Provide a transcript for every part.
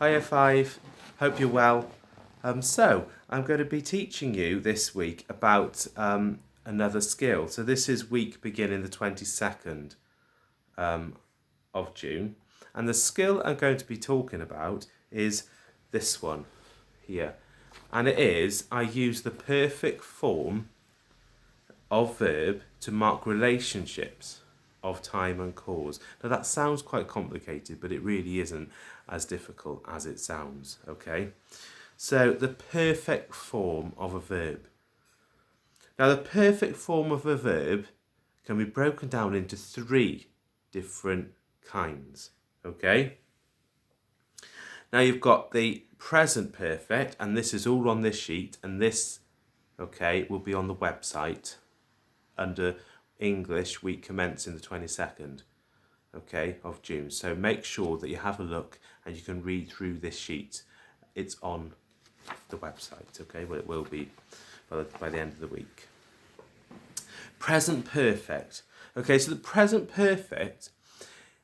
Hiya Five, hope you're well. So I'm going to be teaching you this week about another skill. So this is week beginning the 22nd of June. And the skill I'm going to be talking about is this one here. And it is, I use the perfect form of verb to mark relationships of time and cause. Now that sounds quite complicated, but it really isn't as difficult as it sounds, okay? So the perfect form of a verb. Now the perfect form of a verb can be broken down into three different kinds, okay? Now you've got the present perfect, and this is all on this sheet, and this, okay, will be on the website under English week commencing the 22nd, okay, of June. So make sure that you have a look and you can read through this sheet. It's on the website, okay, well it will be by the end of the week. Present perfect. Okay, so the present perfect,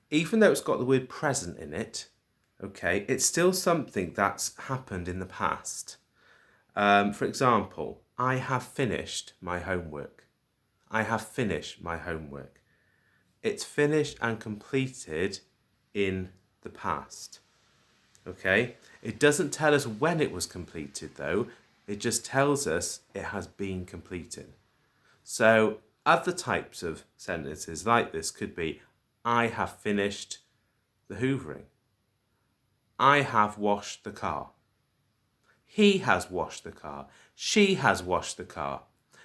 even though it's got the word present in it, okay, it's still something that's happened in the past. For example, I have finished my homework. I have finished my homework. It's finished and completed in the past. Okay? It doesn't tell us when it was completed though. It just tells us it has been completed. So other types of sentences like this could be, I have finished the hoovering. I have washed the car. He has washed the car. She has washed the car.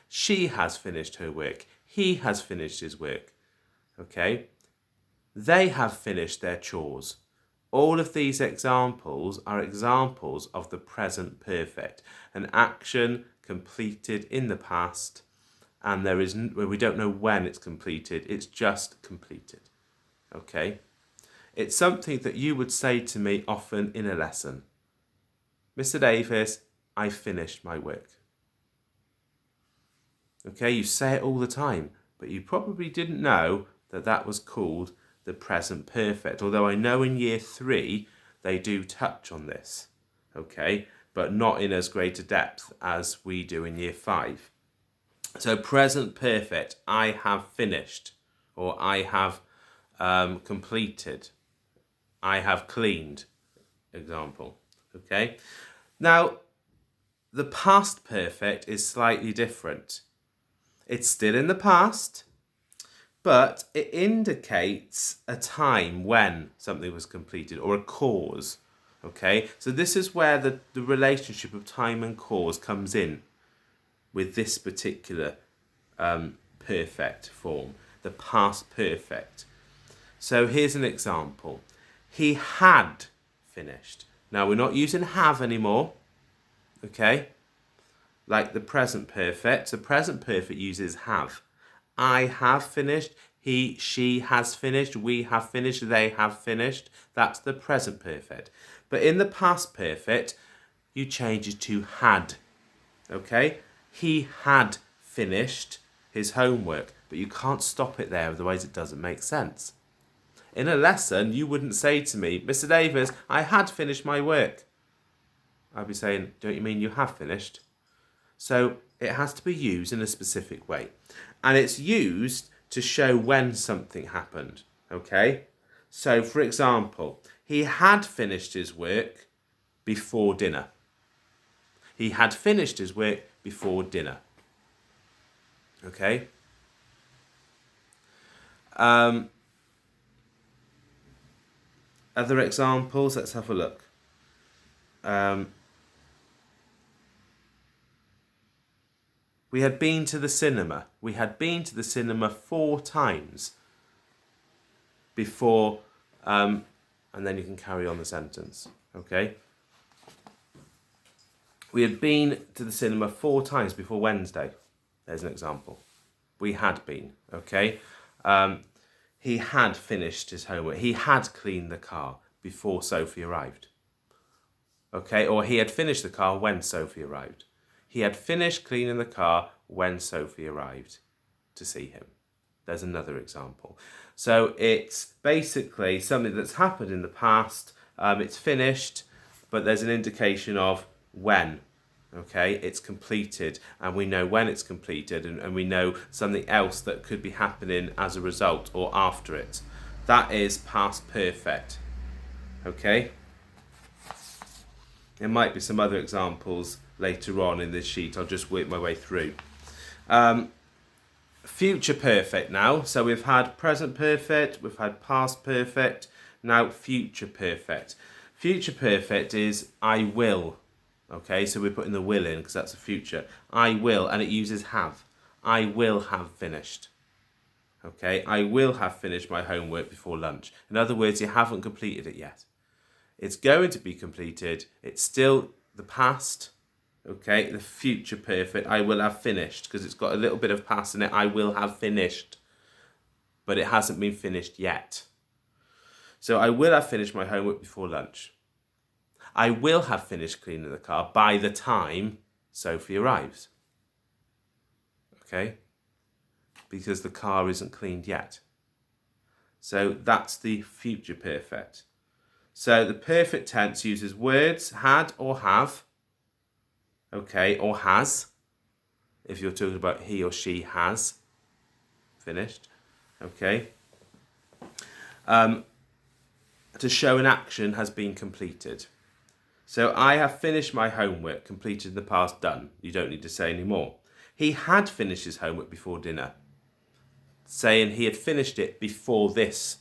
She has finished her work. He has finished his work. Okay? They have finished their chores. All of these examples are examples of the present perfect. An action completed in the past, and we don't know when it's completed. It's just completed. Okay? It's something that you would say to me often in a lesson. Mr. Davis, I finished my work. Okay, you say it all the time, but you probably didn't know that that was called the present perfect. Although I know in year 3, they do touch on this, okay, but not in as great a depth as we do in year 5. So present perfect, I have finished, or I have completed, I have cleaned, example, okay. Now, the past perfect is slightly different. It's still in the past, but it indicates a time when something was completed or a cause. Okay, so this is where the relationship of time and cause comes in with this particular perfect form, the past perfect. So here's an example. He had finished. Now we're not using have anymore, okay? Like the present perfect. The present perfect uses have. I have finished. He, she has finished. We have finished. They have finished. That's the present perfect. But in the past perfect, you change it to had. Okay? He had finished his homework. But you can't stop it there, otherwise it doesn't make sense. In a lesson, you wouldn't say to me, Mr. Davis, I had finished my work. I'd be saying, don't you mean you have finished? So it has to be used in a specific way. And it's used to show when something happened. Okay? So, for example, he had finished his work before dinner. He had finished his work before dinner. Okay? Other examples, let's have a look. We had been to the cinema. We had been to the cinema 4 times before, and then you can carry on the sentence, okay? We had been to the cinema 4 times before Wednesday. There's an example. We had been, okay? He had finished his homework. He had cleaned the car before Sophie arrived, okay? Or he had finished the car when Sophie arrived. He had finished cleaning the car when Sophie arrived to see him. There's another example. So it's basically something that's happened in the past. It's finished, but there's an indication of when. Okay, it's completed, and we know when it's completed, and we know something else that could be happening as a result or after it. That is past perfect. Okay, there might be some other examples later on in this sheet. I'll just work my way through. Future perfect now. So we've had present perfect, we've had past perfect, now future perfect. Future perfect is I will. Okay, so we're putting the will in because that's a future. I will, and it uses have. I will have finished. Okay, I will have finished my homework before lunch. In other words, you haven't completed it yet. It's going to be completed. It's still the past. Okay, the future perfect. I will have finished because it's got a little bit of past in it. I will have finished, but it hasn't been finished yet. So I will have finished my homework before lunch. I will have finished cleaning the car by the time Sophie arrives. Okay? Because the car isn't cleaned yet. So that's the future perfect. So the perfect tense uses words had or have. Okay, or has. If you're talking about he or she has finished. Okay. To show an action has been completed. So I have finished my homework, completed in the past, done. You don't need to say any more. He had finished his homework before dinner. Saying he had finished it before this.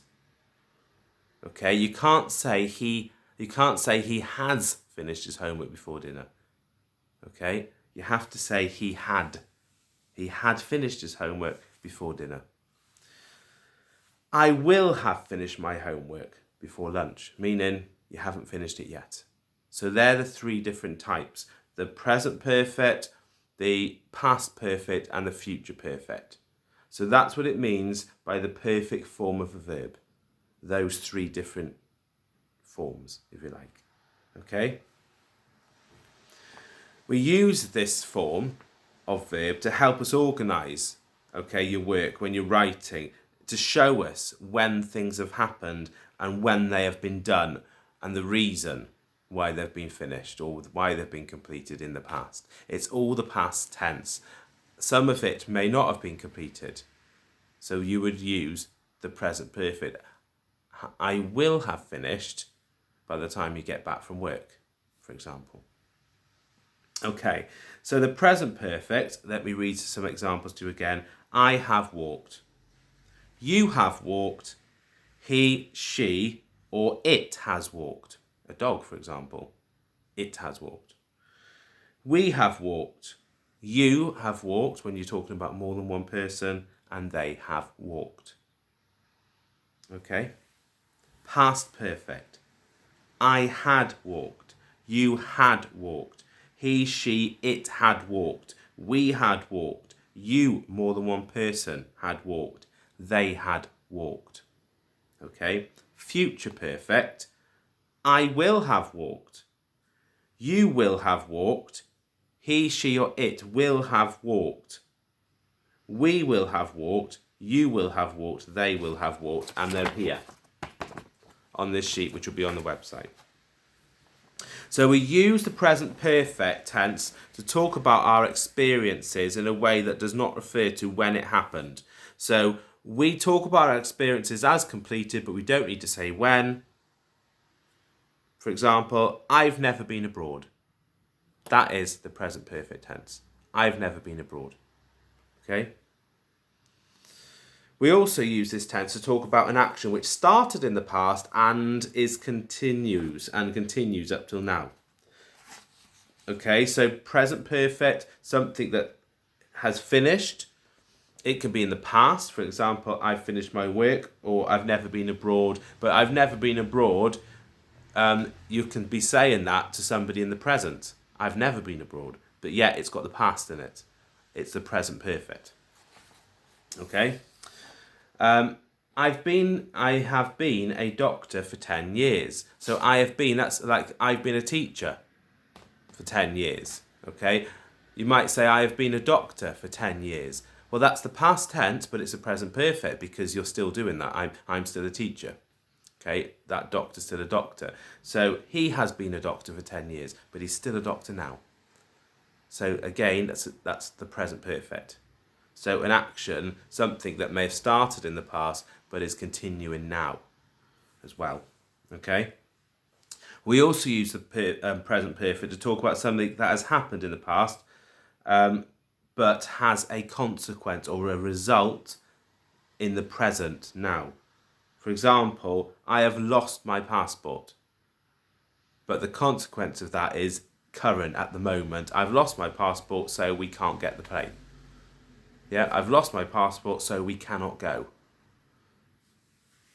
Okay, you can't say he has finished his homework before dinner. Okay, you have to say he had. He had finished his homework before dinner. I will have finished my homework before lunch, meaning you haven't finished it yet. So they're the three different types: the present perfect, the past perfect, and the future perfect. So that's what it means by the perfect form of a verb. Those three different forms, if you like. Okay? We use this form of verb to help us organise, okay, your work when you're writing, to show us when things have happened and when they have been done and the reason why they've been finished or why they've been completed in the past. It's all the past tense. Some of it may not have been completed. So you would use the present perfect. I will have finished by the time you get back from work, for example. Okay, so the present perfect, let me read some examples to you again. I have walked. You have walked. He, she, or it has walked. A dog, for example. It has walked. We have walked. You have walked when you're talking about more than one person, and they have walked. Okay? Past perfect. I had walked. You had walked. He, she, it had walked. We had walked. You, more than one person, had walked. They had walked. Okay? Future perfect. I will have walked. You will have walked. He, she, or it will have walked. We will have walked. You will have walked. They will have walked. And they're here on this sheet, which will be on the website. So we use the present perfect tense to talk about our experiences in a way that does not refer to when it happened. So we talk about our experiences as completed, but we don't need to say when. For example, I've never been abroad. That is the present perfect tense. I've never been abroad. Okay? We also use this tense to talk about an action which started in the past and continues up till now. Okay, so present perfect, something that has finished. It can be in the past. For example, I've finished my work, or I've never been abroad. But I've never been abroad, you can be saying that to somebody in the present. I've never been abroad, but yet it's got the past in it. It's the present perfect. Okay? I have been a doctor for 10 years. So that's like I've been a teacher for 10 years. Okay? You might say I have been a doctor for 10 years. Well, that's the past tense, but it's a present perfect because you're still doing that. I'm still a teacher. Okay, that doctor's still a doctor. So he has been a doctor for 10 years, but he's still a doctor now. So again, that's the present perfect. So an action, something that may have started in the past, but is continuing now as well. Okay? We also use the present perfect to talk about something that has happened in the past, but has a consequence or a result in the present now. For example, I have lost my passport, but the consequence of that is current at the moment. I've lost my passport, so we can't get the plane. Yeah, I've lost my passport, so we cannot go.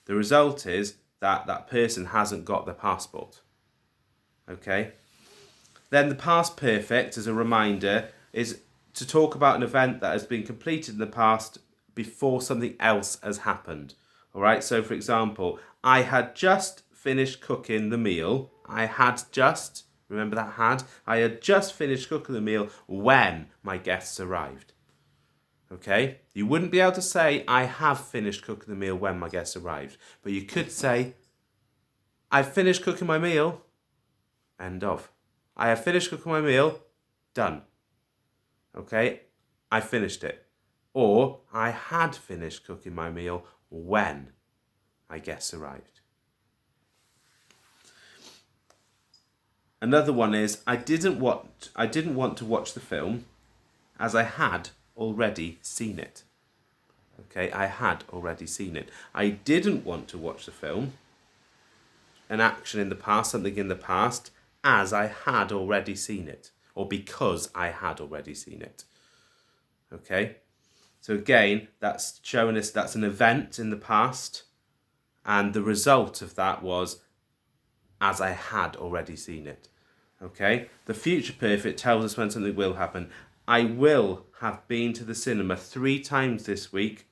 The result is that that person hasn't got their passport. Okay? Then the past perfect, as a reminder, is to talk about an event that has been completed in the past before something else has happened. All right, so for example, I had just finished cooking the meal. I had just finished cooking the meal when my guests arrived. Okay, you wouldn't be able to say, I have finished cooking the meal when my guests arrived. But you could say, I've finished cooking my meal, end of. I have finished cooking my meal, done. Okay, I finished it. Or, I had finished cooking my meal when my guests arrived. Another one is, I didn't want to watch the film as I had already seen it. Okay, I had already seen it. I didn't want to watch the film, an action in the past, something in the past, as I had already seen it, or because I had already seen it. Okay, so again, that's showing us that's an event in the past, and the result of that was as I had already seen it. Okay, the future perfect tells us when something will happen. I will have been to the cinema 3 times this week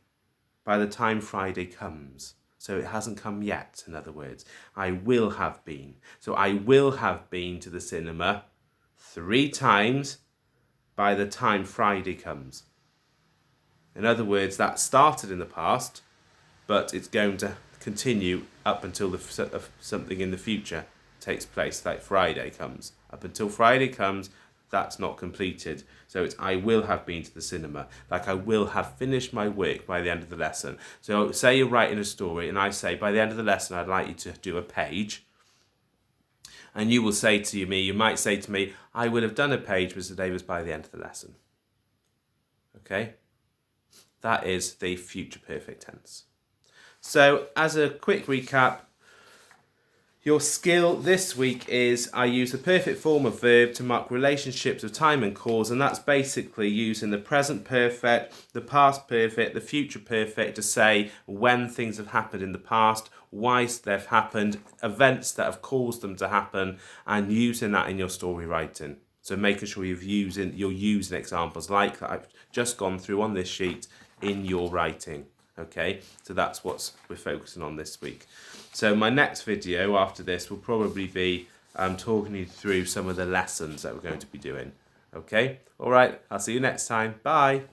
by the time Friday comes. So it hasn't come yet, in other words. I will have been. So I will have been to the cinema 3 times by the time Friday comes. In other words, that started in the past, but it's going to continue up until something in the future takes place, like Friday comes. Up until Friday comes, that's not completed. So it's I will have been to the cinema. Like I will have finished my work by the end of the lesson. So say you're writing a story and I say by the end of the lesson I'd like you to do a page. And you will say to me, you might say to me, I will have done a page, Mr. Davis, by the end of the lesson. Okay? That is the future perfect tense. So as a quick recap, your skill this week is I use the perfect form of verb to mark relationships of time and cause, and that's basically using the present perfect, the past perfect, the future perfect to say when things have happened in the past, why they've happened, events that have caused them to happen, and using that in your story writing. So making sure you're using examples like that I've just gone through on this sheet in your writing. Okay, so that's what we're focusing on this week. So my next video after this will probably be talking you through some of the lessons that we're going to be doing. Okay, all right, I'll see you next time. Bye.